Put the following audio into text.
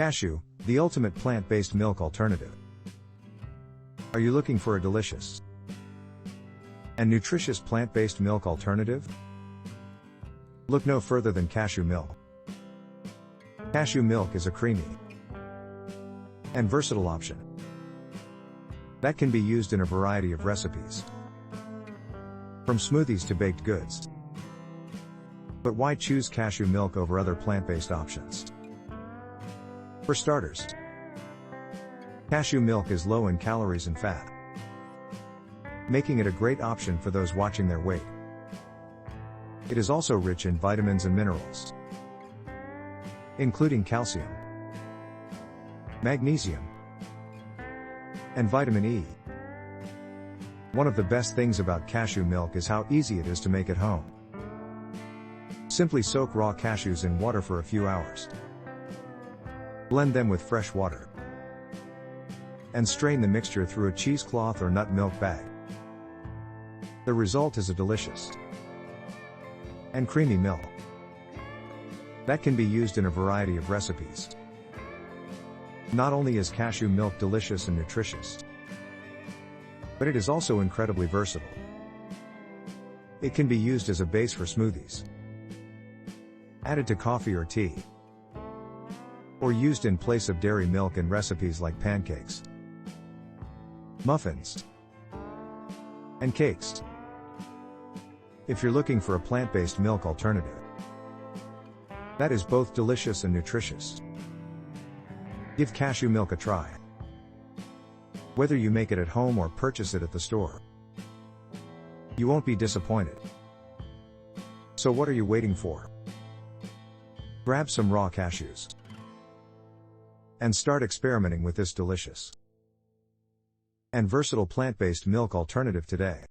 Cashew, the ultimate plant-based milk alternative. Are you looking for a delicious and nutritious plant-based milk alternative? Look no further than cashew milk. Cashew milk is a creamy and versatile option that can be used in a variety of recipes, from smoothies to baked goods. But why choose cashew milk over other plant-based options? For starters, cashew milk is low in calories and fat, making it a great option for those watching their weight. It is also rich in vitamins and minerals, including calcium, magnesium, and vitamin E. One of the best things about cashew milk is how easy it is to make at home. Simply soak raw cashews in water for a few hours. Blend them with fresh water, and strain the mixture through a cheesecloth or nut milk bag. The result is a delicious and creamy milk that can be used in a variety of recipes. Not only is cashew milk delicious and nutritious, but it is also incredibly versatile. It can be used as a base for smoothies, added to coffee or tea, or used in place of dairy milk in recipes like pancakes, muffins, and cakes. If you're looking for a plant-based milk alternative that is both delicious and nutritious, give cashew milk a try. Whether you make it at home or purchase it at the store, you won't be disappointed. So what are you waiting for? Grab some raw cashews and start experimenting with this delicious and versatile plant-based milk alternative today.